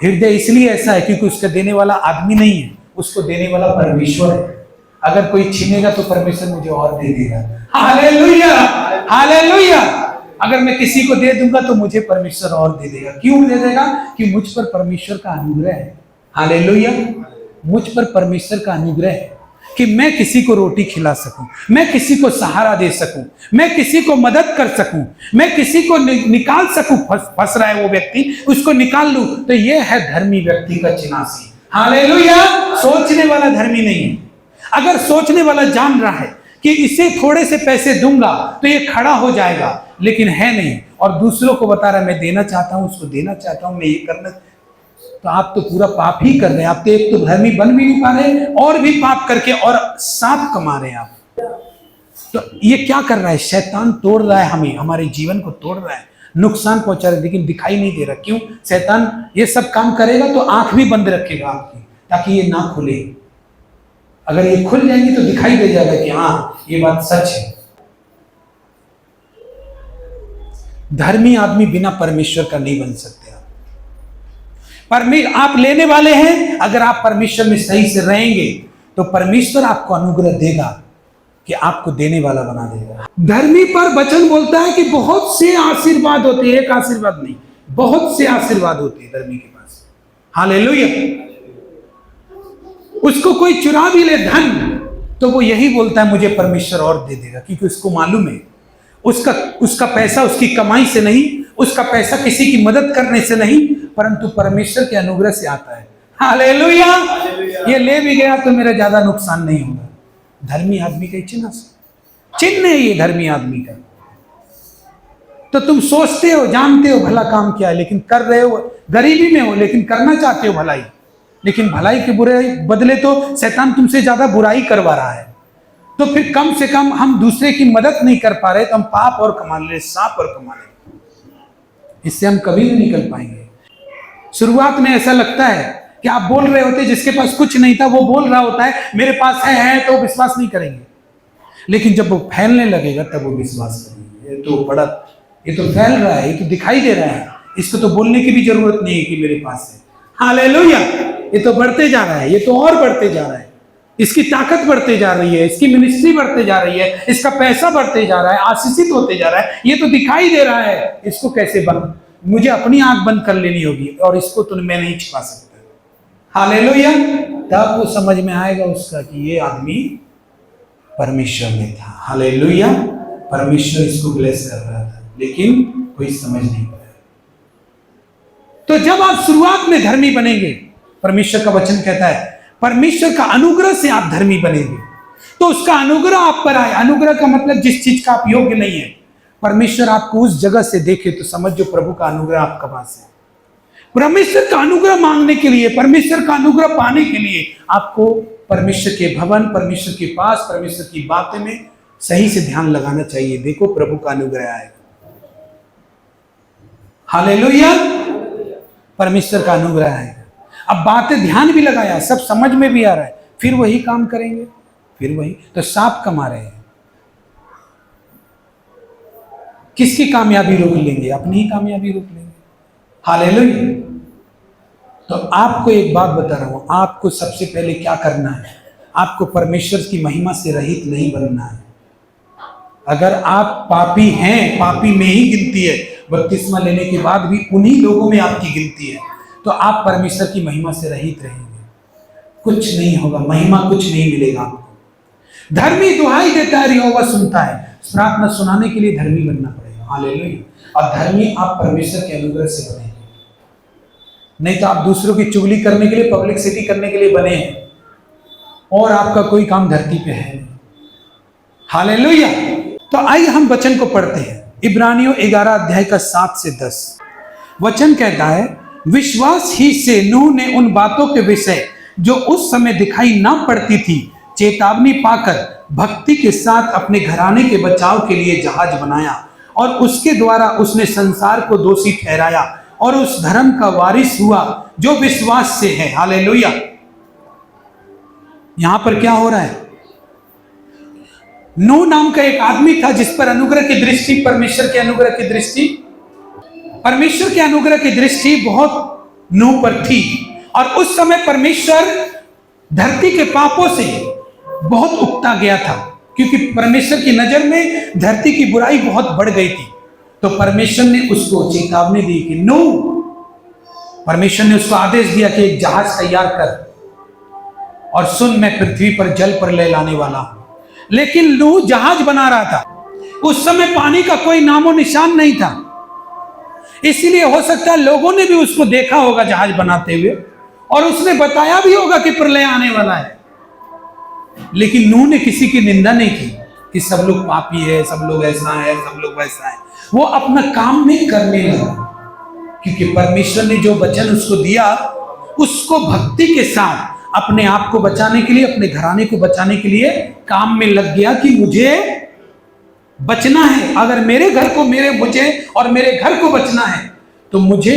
हृदय इसलिए ऐसा है क्योंकि उसका देने वाला आदमी नहीं है, उसको देने वाला परमेश्वर है। अगर कोई छीनेगा तो परमेश्वर मुझे और दे देगा। हालेलुया। हालेलुया। अगर मैं किसी को दे दूंगा तो मुझे परमेश्वर और दे देगा। क्यों दे देगा? कि मुझ पर परमेश्वर का अनुग्रह है। हालेलुया। मुझ पर परमेश्वर का अनुग्रह है कि मैं किसी को रोटी खिला सकूं, मैं किसी को सहारा दे सकूं, मैं किसी को मदद कर सकूं, मैं किसी को निकाल सकूं। फंस रहा है वो व्यक्ति, उसको निकाल लूं, तो ये है धर्मी व्यक्ति का चिन्हासी। हालेलुया। सोचने वाला धर्मी नहीं है। अगर सोचने वाला जान रहा है कि इसे थोड़े से पैसे दूंगा तो ये खड़ा हो जाएगा, लेकिन है नहीं, और दूसरों को बता रहा है मैं देना चाहता हूं, उसको देना चाहता हूं, मैं ये करना, तो आप तो पूरा पाप ही कर रहे हैं। आप तो एक तो धर्मी बन भी नहीं पा रहे और भी पाप करके और साथ कमा रहे हैं आप। तो ये क्या कर रहा है? शैतान तोड़ रहा है हमें, हमारे जीवन को तोड़ रहा है, नुकसान पहुंचा रहा है, लेकिन दिखाई नहीं दे रहा। क्यों? शैतान ये सब काम करेगा तो आंख भी बंद रखेगा आपकी, ताकि ये ना खुले। अगर ये खुल जाएंगी तो दिखाई दे जाएगा कि हाँ ये बात सच है। धर्मी आदमी बिना परमेश्वर का नहीं बन सकते। आप लेने वाले हैं, अगर आप परमेश्वर में सही से रहेंगे तो परमेश्वर आपको अनुग्रह देगा कि आपको देने वाला बना देगा। धर्मी पर वचन बोलता है कि बहुत से आशीर्वाद होते हैं, एक आशीर्वाद नहीं, बहुत से आशीर्वाद होते हैं धर्मी के पास। हालेलुया। उसको कोई चुरा भी ले धन, तो वो यही बोलता है मुझे परमेश्वर और दे देगा, क्योंकि उसको मालूम है उसका पैसा उसकी कमाई से नहीं, उसका पैसा किसी की मदद करने से नहीं, परंतु परमेश्वर के अनुग्रह से आता है। हालेलुया। ये ले भी गया तो मेरा ज्यादा नुकसान नहीं होगा। धर्मी आदमी का चिन्ह है ये धर्मी आदमी का। तो तुम सोचते हो, जानते हो भला काम क्या है, लेकिन कर रहे हो, गरीबी में हो लेकिन करना चाहते हो भलाई, लेकिन भलाई के बुरे बदले तो शैतान तुमसे ज्यादा बुराई करवा रहा है। तो फिर कम से कम हम दूसरे की मदद नहीं कर पा रहे तो हम पाप और कमा ले, सांप और कमा ले, इससे हम कभी नहीं निकल पाएंगे। शुरुआत में ऐसा लगता है कि आप बोल रहे होते, जिसके पास कुछ नहीं था वो बोल रहा होता है मेरे पास है, तो विश्वास नहीं करेंगे, लेकिन जब वो फैलने लगेगा तब वो विश्वास करेंगे। ये तो फैल रहा है, ये तो दिखाई दे रहा है, इसको तो बोलने की भी जरूरत नहीं है कि मेरे पास है। हालेलुया। ये तो बढ़ते जा रहा है, ये तो और बढ़ते जा रहा है, इसकी ताकत बढ़ते जा रही है, इसकी मिनिस्ट्री बढ़ते जा रही है, इसका पैसा बढ़ते जा रहा है, आशीषित होते जा रहा है, ये तो दिखाई दे रहा है। इसको कैसे बंद, मुझे अपनी आंख बंद कर लेनी होगी, और इसको तो मैं नहीं छिपा सकता। हालेलुया। तब वो समझ में आएगा उसका कि ये आदमी परमेश्वर में था। हालेलुया। परमेश्वर इसको ब्लेस कर रहा था, लेकिन कोई समझ नहीं पाया। तो जब आप शुरुआत में धर्मी बनेंगे, परमेश्वर का वचन कहता है परमेश्वर का अनुग्रह से आप धर्मी बनेंगे, तो उसका अनुग्रह आप पर आए। अनुग्रह का मतलब जिस चीज का आप योग्य नहीं है, परमेश्वर आपको उस जगह से देखे तो समझ जो प्रभु का अनुग्रह आपका पास है। परमेश्वर का अनुग्रह मांगने के लिए, परमेश्वर का अनुग्रह पाने के लिए आपको परमेश्वर के भवन, परमेश्वर के पास, परमेश्वर की बातें में सही से ध्यान लगाना चाहिए। देखो प्रभु का अनुग्रह आएगा। हालेलुया। परमेश्वर का अनुग्रह आएगा। अब बातें ध्यान भी लगाया, सब समझ में भी आ रहा है, फिर वही काम करेंगे, फिर वही, तो सांप कमा रहे हैं। किसकी कामयाबी रोक लेंगे? अपनी ही कामयाबी रोक लेंगे। हालेलुया। तो आपको एक बात बता रहा हूं, आपको सबसे पहले क्या करना है, आपको परमेश्वर की महिमा से रहित नहीं बनना है। अगर आप पापी हैं, पापी में ही गिनती है, बपतिस्मा लेने के बाद भी उन्हीं लोगों में आपकी गिनती है, तो आप परमेश्वर की महिमा से रहित रहेंगे, कुछ नहीं होगा, महिमा कुछ नहीं मिलेगा आपको। धर्मी दुहाई देता है, यहोवा सुनता है। प्रार्थना सुनाने के लिए धर्मी बनना पड़ेगा। हालेलुया। और धर्मी आप परमेश्वर के अनुग्रह से बनेंगे, नहीं तो आप दूसरों की चुगली करने के लिए, पब्लिसिटी करने के लिए बने हैं, और आपका कोई काम धरती पे है नहीं। हालेलुया। तो आइए हम वचन को पढ़ते हैं। इब्रानियों 11 अध्याय का 7 से 10 वचन कहता है, विश्वास ही से नूह ने उन बातों के विषय जो उस समय दिखाई ना पड़ती थी चेतावनी पाकर भक्ति के साथ अपने घराने के बचाव के लिए जहाज बनाया, और उसके द्वारा उसने संसार को दोषी ठहराया और उस धर्म का वारिस हुआ जो विश्वास से है। हालेलुया। यहां पर क्या हो रहा है? नूह नाम का एक आदमी था जिस पर अनुग्रह की दृष्टि, परमेश्वर के अनुग्रह की दृष्टि, परमेश्वर के अनुग्रह की दृष्टि बहुत नूह पर थी। और उस समय परमेश्वर धरती के पापों से बहुत उकता गया था, क्योंकि परमेश्वर की नजर में धरती की बुराई बहुत बढ़ गई थी। तो परमेश्वर ने उसको चेतावनी दी कि नूह, परमेश्वर ने उसको आदेश दिया कि एक जहाज तैयार कर और सुन, मैं पृथ्वी पर जल प्रलय लाने वाला हूं। लेकिन नूह जहाज बना रहा था, उस समय पानी का कोई नामो निशान नहीं था, इसीलिए हो सकता है लोगों ने भी उसको देखा होगा जहाज बनाते हुए, और उसने बताया भी होगा कि प्रलय आने वाला है। लेकिन नूह ने किसी की निंदा नहीं की कि सब लोग पापी है, सब लोग ऐसा है, सब लोग वैसा है। वो अपना काम में करने लगा, क्योंकि परमेश्वर ने जो वचन उसको दिया, उसको भक्ति के साथ अपने आप को बचाने के लिए, अपने घराने को बचाने के लिए काम में लग गया कि मुझे बचना है। अगर मुझे और मेरे घर को बचना है, तो मुझे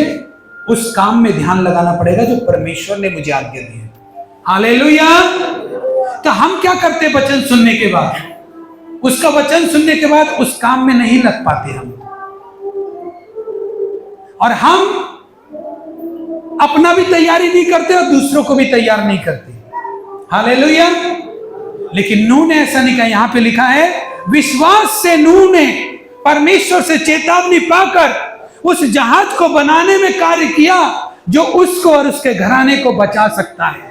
उस काम में ध्यान लगाना पड़ेगा जो परमेश्वर ने मुझे आज्ञा दी है। हालेलुया। तो हम क्या करते हैं वचन सुनने के बाद? उसका वचन सुनने के बाद उस काम में नहीं लग पाते हम। और हम अपना भी तैयारी नहीं करते और दूसरों को भी तैयार नहीं करते। हालेलुया। लेकिन नूह ने ऐसा नहीं कहा। यहां पे लिखा है विश्वास से नूह ने परमेश्वर से चेतावनी पाकर उस जहाज को बनाने में कार्य किया जो उसको और उसके घराने को बचा सकता है।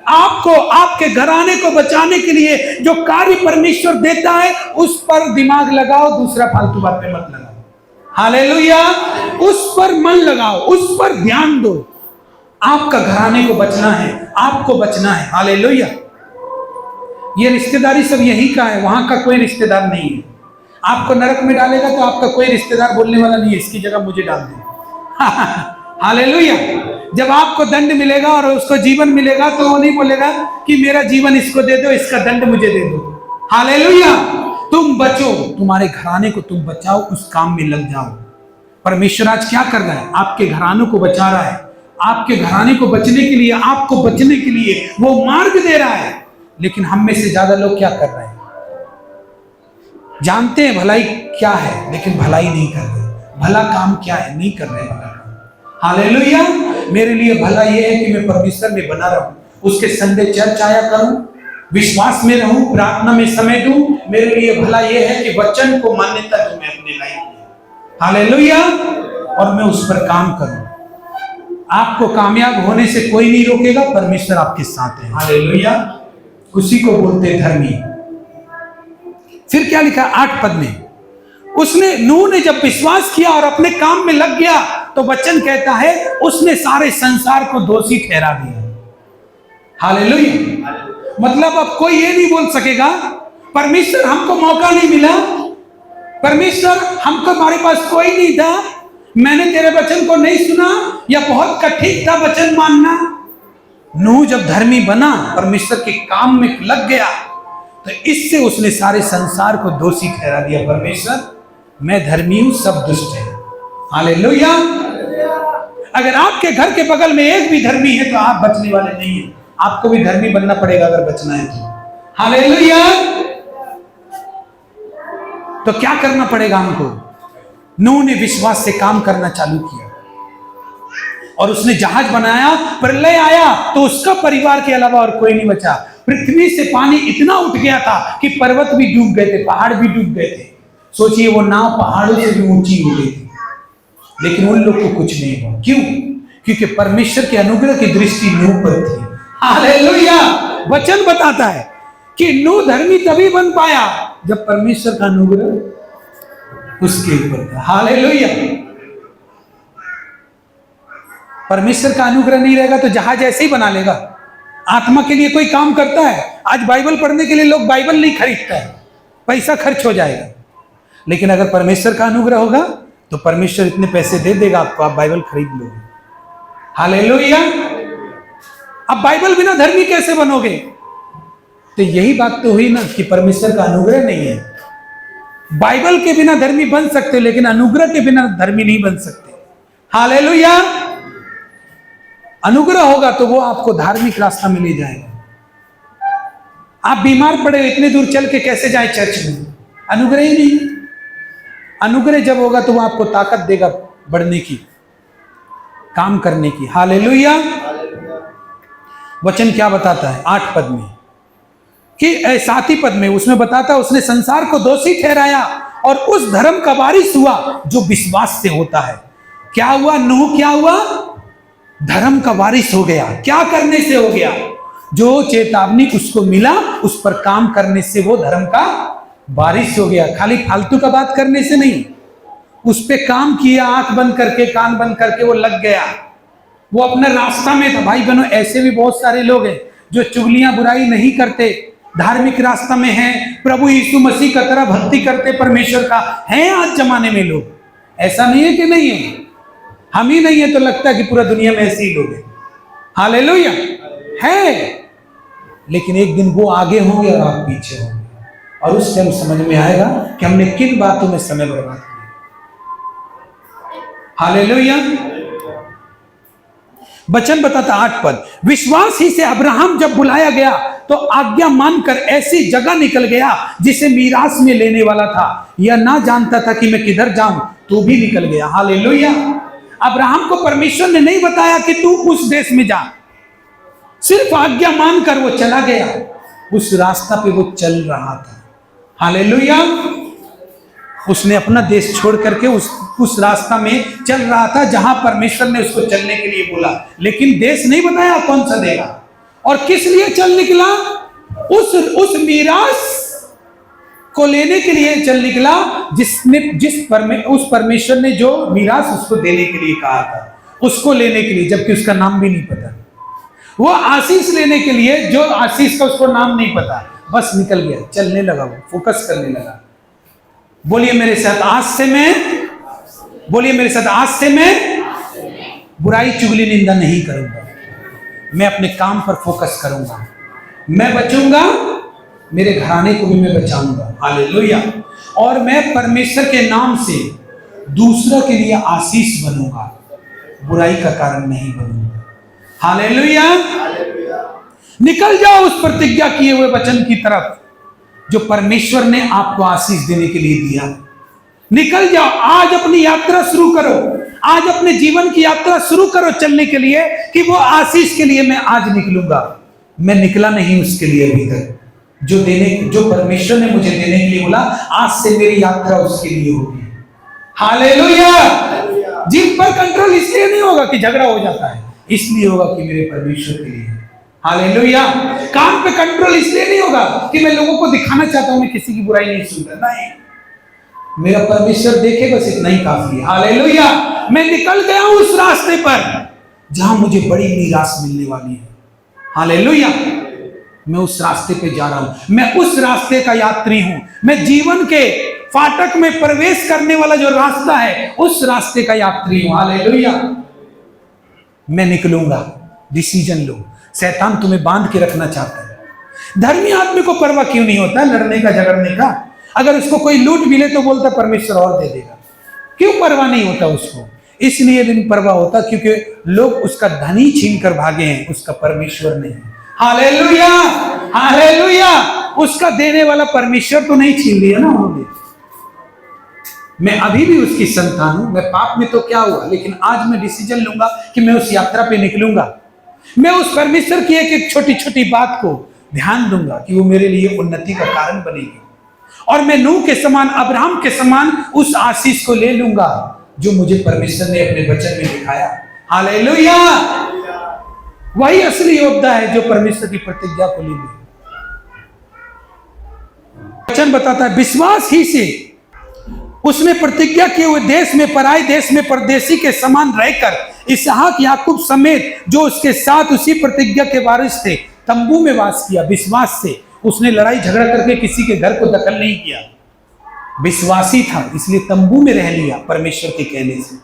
आपको, आपके घराने को बचाने के लिए जो कार्य परमेश्वर देता है उस पर दिमाग लगाओ, दूसरा फालतू बात पे मत लगाओ। हालेलुया। उस पर मन लगाओ, उस पर ध्यान दो। आपका घराने को बचना है, आपको बचना है। हालेलुया। ये रिश्तेदारी सब यही का है, वहां का कोई रिश्तेदार नहीं है। आपको नरक में डालेगा तो आपका कोई रिश्तेदार बोलने वाला नहीं है इसकी जगह मुझे डाल दे। हालेलुया। जब आपको दंड मिलेगा और उसको जीवन मिलेगा तो वो नहीं बोलेगा कि मेरा जीवन इसको दे दो, इसका दंड मुझे दे दो। हालेलुया। तुम बचो, तुम्हारे घराने को तुम बचाओ, उस काम में लग जाओ। परमेश्वर आज क्या कर रहा है? आपके घरानों को बचा रहा है। आपके घराने को बचने के लिए, आपको बचने के लिए वो मार्ग दे रहा है। लेकिन हम में से ज्यादा लोग क्या कर रहे हैं? जानते हैं भलाई क्या है लेकिन भलाई नहीं कर रहे। भला काम क्या है? नहीं कर रहे भला काम। हालेलुया। मेरे लिए भला यह है कि मैं परमेश्वर में बना रहूं, उसके संडे चर्च आया करूं, विश्वास में रहूं, प्रार्थना में समय दूं। मेरे लिए भला यह है कि वचन को मान्यता दूं मैं अपने लाइफ में। हालेलुया। और मैं उस पर काम करूं। आपको कामयाब होने से कोई नहीं रोकेगा, परमेश्वर आपके साथ है। हालेलुया। उसी को बोलते हैं धर्मी। फिर क्या लिखा 8 पद में? उसने, नूह ने जब विश्वास किया और अपने काम में लग गया तो वचन कहता है उसने सारे संसार को दोषी ठहरा दिया। हालेलुया। मतलब अब कोई ये नहीं बोल सकेगा परमेश्वर हमको मौका नहीं मिला, परमेश्वर हमको, हमारे पास कोई नहीं था, मैंने तेरे वचन को नहीं सुना, या बहुत कठिन था वचन मानना। नूह जब धर्मी बना, परमेश्वर के काम में लग गया, तो इससे उसने सारे संसार को दोषी ठहरा दिया। परमेश्वर, मैं धर्मी हूं, सब दुष्ट है। हालेलुया। अगर आपके घर के बगल में एक भी धर्मी है तो आप बचने वाले नहीं हैं। आपको भी धर्मी बनना पड़ेगा अगर बचना है तो। हालेलुया। तो क्या करना पड़ेगा हमको? नूह ने विश्वास से काम करना चालू किया और उसने जहाज बनाया। प्रलय आया तो उसका परिवार के अलावा और कोई नहीं बचा। पृथ्वी से पानी इतना उठ गया था कि पर्वत भी डूब गए थे, पहाड़ भी डूब गए थे। सोचिए, वो नाव पहाड़ों से भी ऊंची हो गई थी, लेकिन उन लोग को कुछ नहीं हुआ। क्यों? क्योंकि परमेश्वर के अनुग्रह की दृष्टि नूह पर थी। हालेलुया। वचन बताता है कि नूह धर्मी तभी बन पाया जब परमेश्वर का अनुग्रह उसके ऊपर था। हालेलुया। परमेश्वर का अनुग्रह नहीं रहेगा तो जहाज ऐसे ही बना लेगा। आत्मा के लिए कोई काम करता है, आज बाइबल पढ़ने के लिए लोग बाइबल नहीं खरीदता है, पैसा खर्च हो जाएगा। लेकिन अगर परमेश्वर का अनुग्रह होगा तो परमेश्वर इतने पैसे दे देगा आपको, आप बाइबल खरीद लोगे। हालेलुया। अब बाइबल बिना धर्मी कैसे बनोगे? तो यही बात तो हुई ना कि परमेश्वर का अनुग्रह नहीं है। बाइबल के बिना धर्मी बन सकते लेकिन अनुग्रह के बिना धर्मी नहीं बन सकते। हालेलुया। अनुग्रह होगा तो वो आपको धार्मिक रास्ता में ले जाएगा। आप बीमार पड़े, इतने दूर चल के कैसे जाए चर्च में? अनुग्रह ही नहीं। अनुग्रह जब होगा तो वो आपको ताकत देगा बढ़ने की, काम करने की। हालेलुया। वचन क्या बताता है 8 पद में कि 7 पद में उसमें बताता, उसने संसार को दोषी ठहराया और उस धर्म का वारिस हुआ जो विश्वास से होता है। क्या हुआ? नूह क्या हुआ? धर्म का वारिस हो गया। क्या करने से हो गया? जो चेतावनी उसको मिला उस पर काम करने से वो धर्म का वारिस हो गया। खाली फालतू का बात करने से नहीं, उस पे काम किया, आंख बंद करके, कान बंद करके वो लग गया। वो अपने रास्ता में था। भाई बहनों, ऐसे भी बहुत सारे लोग हैं जो चुगलियां बुराई नहीं करते, धार्मिक रास्ता में हैं, प्रभु यीशु मसीह का तरह भक्ति करते परमेश्वर का, हैं आज जमाने में लोग। ऐसा नहीं है कि नहीं है, हम ही नहीं है तो लगता है कि पूरा दुनिया में ऐसे ही लोग हैं। हालेलुया। है, लेकिन एक दिन वो आगे होंगे और आप पीछे होंगे, और उस टाइम समझ में आएगा कि हमने किन बातों में समय बर्बाद किया। हालेलुया। वचन बताता 8 पद, विश्वास ही से अब्राहम जब बुलाया गया तो आज्ञा मानकर ऐसी जगह निकल गया जिसे मीरास में लेने वाला था। यह ना जानता था कि मैं किधर जाऊं, तो भी निकल गया। हालेलुया। अब्राहम को परमेश्वर ने नहीं बताया कि तू उस देश में जा, सिर्फ आज्ञा मानकर वो चला गया। उस रास्ता पे वो चल रहा था, हालेलुया। उसने अपना देश छोड़ करके उस रास्ता में चल रहा था जहां परमेश्वर ने उसको चलने के लिए बोला, लेकिन देश नहीं बताया कौन सा देगा और किस लिए चल निकला। उस मीरास को लेने के लिए चल निकला उस परमेश्वर ने जो मीरास उसको देने के लिए कहा था, उसको लेने के लिए, जबकि उसका नाम भी नहीं पता। वो आशीष लेने के लिए जो आशीष का उसको नाम नहीं पता, बस निकल गया, चलने लगा, वो फोकस करने लगा। बोलिए मेरे साथ, आज से मैं बुराई चुगली निंदा नहीं करूंगा, मैं अपने काम पर फोकस करूंगा, मैं बचूंगा, मेरे घराने को भी मैं बचाऊंगा, हालेलुया। और मैं परमेश्वर के नाम से दूसरों के लिए आशीष बनूंगा, बुराई का कारण नहीं बनूंगा, हालेलुया। निकल जाओ उस प्रतिज्ञा किए हुए वचन की तरफ जो परमेश्वर ने आपको आशीष देने के लिए दिया। निकल जाओ, आज अपनी यात्रा शुरू करो, आज अपने जीवन की यात्रा शुरू करो चलने के लिए कि वो आशीष के लिए मैं आज निकलूंगा। मैं निकला नहीं उसके लिए अभी तक, जो परमेश्वर ने मुझे देने के लिए बोला, आज से मेरी यात्रा उसके लिए होगी, हालेलुया। जिन पर कंट्रोल इसलिए नहीं होगा कि झगड़ा हो जाता है, इसलिए होगा कि मेरे परमेश्वर के लिए, हालेलुया। काम पे कंट्रोल इसलिए नहीं होगा कि मैं लोगों को दिखाना चाहता हूं मैं किसी की बुराई नहीं सुनता, नहीं, मेरा परमेश्वर देखे बस इतना ही काफी है, हालेलुया। मैं निकल गया हूं उस रास्ते पर जहां मुझे बड़ी मीरास मिलने वाली है, हालेलुया। मैं उस रास्ते पे जा रहा हूं, मैं उस रास्ते का यात्री हूं, मैं जीवन के फाटक में प्रवेश करने वाला जो रास्ता है उस रास्ते का यात्री हूं, हालेलुया। मैं निकलूंगा, डिसीजन लो। शैतान तुम्हें बांध के रखना चाहता है। धर्मी आदमी को परवाह क्यों नहीं होता लड़ने का, झगड़ने का? अगर उसको कोई लूट भी ले तो बोलता परमेश्वर और दे देगा। क्यों परवाह नहीं होता उसको? इसलिए नहीं परवाह होता क्योंकि लोग उसका धन ही छीन कर भागे हैं, उसका परमेश्वर नहीं। Hallelujah, hallelujah. उसका देने वाला परमेश्वर तो नहीं छीन लिया ना उन्होंने। मैं अभी भी उसकी संतान हूं, मैं पाप में तो क्या हुआ, लेकिन आज मैं डिसीजन लूंगा कि मैं उस यात्रा पे निकलूंगा। मैं उस परमेश्वर की एक एक छोटी छोटी बात को ध्यान दूंगा कि वो मेरे लिए उन्नति का कारण बनेगी, और मैं नूह के समान, अब्राहम के समान उस आशीष को ले लूंगा जो मुझे परमेश्वर ने अपने वचन में दिखाया, हालेलुया। वही असली योद्धा है जो परमेश्वर की प्रतिज्ञा को ले ले। वचन बताता है विश्वास ही से उसने प्रतिज्ञा किए हुए देश में, पराए देश में परदेशी के समान रहकर इसहाक याकूब समेत जो उसके साथ उसी प्रतिज्ञा के वारिस थे तंबू में वास किया। विश्वास से उसने लड़ाई झगड़ा करके किसी के घर को दखल नहीं किया, विश्वासी था इसलिए तंबू में रह लिया परमेश्वर के कहने से,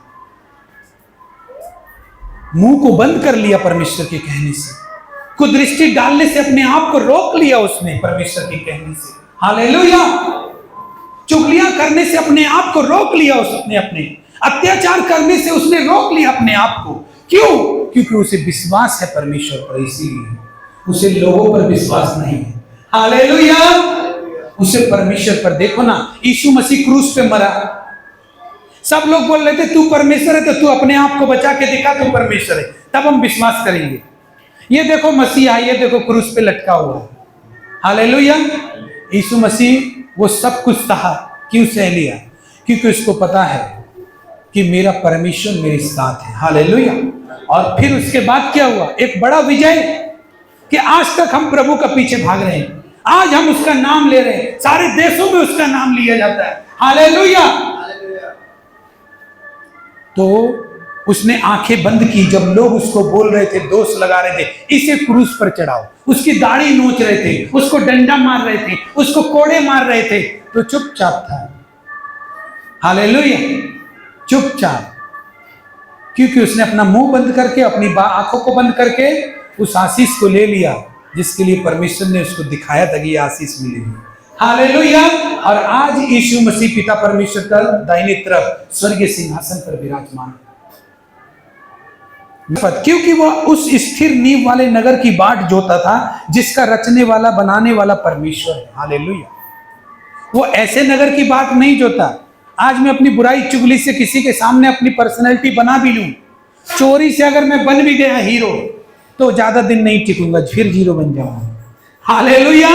मुंह को बंद कर लिया परमेश्वर के कहने से, कुदृष्टि डालने से अपने आप को रोक लिया उसने परमेश्वर के कहने से, हालेलुया। चुगलियां करने से अपने आप को रोक लिया उसने, अपने अत्याचार करने से उसने रोक लिया अपने आप को। क्यों? क्योंकि उसे विश्वास है परमेश्वर पर, इसीलिए उसे लोगों पर विश्वास नहीं है, हालेलुया। उसे परमेश्वर पर। देखो ना, यीशु मसीह क्रूस पे मरा, सब लोग बोल रहे थे तू परमेश्वर है तो तू अपने आप को बचा के दिखा तू परमेश्वर है, तब हम विश्वास करेंगे। ये देखो मसीह है, ये देखो क्रूस पे लटका हुआ है, हालेलुया। यीशु मसीह वो सब कुछ सहा, क्यों सह लिया? क्योंकि उसको पता है कि मेरा परमेश्वर मेरे साथ है, हालेलुया। और फिर उसके बाद क्या हुआ? एक बड़ा विजय कि आज तक हम प्रभु का पीछे भाग रहे हैं, आज हम उसका नाम ले रहे हैं, सारे देशों में उसका नाम लिया जाता है, हालेलुया। तो उसने आंखें बंद की जब लोग उसको बोल रहे थे, दोष लगा रहे थे, इसे क्रूस पर चढ़ाओ, उसकी दाढ़ी नोच रहे थे, उसको डंडा मार रहे थे, उसको कोड़े मार रहे थे, तो चुपचाप था, हालेलुया, चुपचाप। क्योंकि उसने अपना मुंह बंद करके, अपनी आंखों को बंद करके उस आशीष को ले लिया जिसके लिए परमेश्वर ने उसको दिखाया था कि ये आशीष मिलेगी, हालेलुया। और आज यीशु मसीह पिता परमेश्वर का दाहिने तरफ स्वर्गीय सिंहासन पर विराजमान, क्योंकि वह उस स्थिर नींव वाले नगर की बाट जोता था जिसका रचने वाला बनाने वाला परमेश्वर है, हालेलुया। वो ऐसे नगर की बात नहीं जोता। आज मैं अपनी बुराई चुगली से किसी के सामने अपनी पर्सनैलिटी बना भी लूं, चोरी से अगर मैं बन भी गया हीरो, तो ज्यादा दिन नहीं टिकूंगा, फिर जीरो बन जाऊंगा। हालेलुया।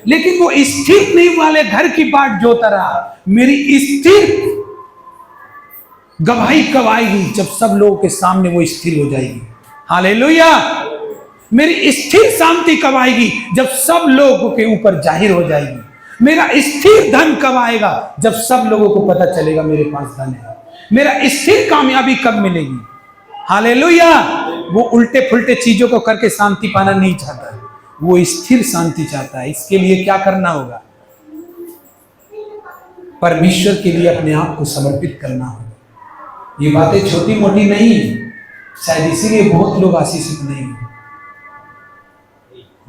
लेकिन वो स्थिर नींव वाले घर की बाट जोता रहा। मेरी स्थिर गवाही कब आएगी? जब सब लोगों के सामने वो स्थिर हो जाएगी। हालेलुया। मेरी स्थिर शांति कब आएगी? जब सब लोगों के ऊपर जाहिर हो जाएगी। मेरा स्थिर धन कब आएगा? जब सब लोगों को पता चलेगा मेरे पास धन है। मेरा स्थिर कामयाबी कब मिलेगी? हालेलुया। वो उल्टे फुल्टे चीजों को करके शांति पाना नहीं चाहता, वो स्थिर शांति चाहता है। इसके लिए क्या करना होगा? परमेश्वर के लिए अपने आप को समर्पित करना होगा। ये बातें छोटी मोटी नहीं है, शायद इसीलिए बहुत लोग आशीषित नहीं है।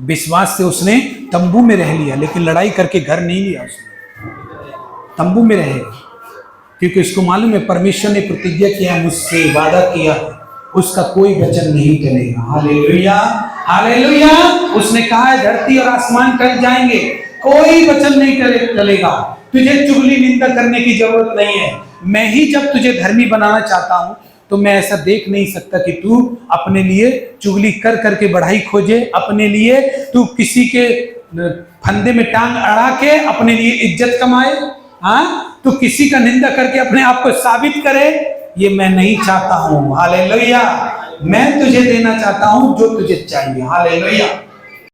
विश्वास से उसने तंबू में रह लिया, लेकिन लड़ाई करके घर नहीं लिया। उसने तंबू में रहेगा, क्योंकि उसको मालूम है परमेश्वर ने प्रतिज्ञा किया, मुझसे वादा किया, उसका कोई वचन नहीं टलेगा। Hallelujah, hallelujah. उसने कहा है धरती और आसमान टल जाएंगे, कोई वचन नहीं टलेगा। तुझे चुगली निंदा करने की जरूरत नहीं है। मैं ही जब तुझे धर्मी बनाना चाहता हूं, तो मैं ऐसा देख नहीं सकता कि तू अपने लिए चुगली कर करके बढ़ाई खोजे, अपने लिए तू किसी के फंदे में टांग अड़ा के अपने लिए इज्जत कमाए, हाँ, तू किसी का निंदा करके अपने आप को साबित करे। ये मैं नहीं चाहता हूं। हालेलुया। मैं तुझे देना चाहता हूं जो तुझे चाहिए। हालेलुया।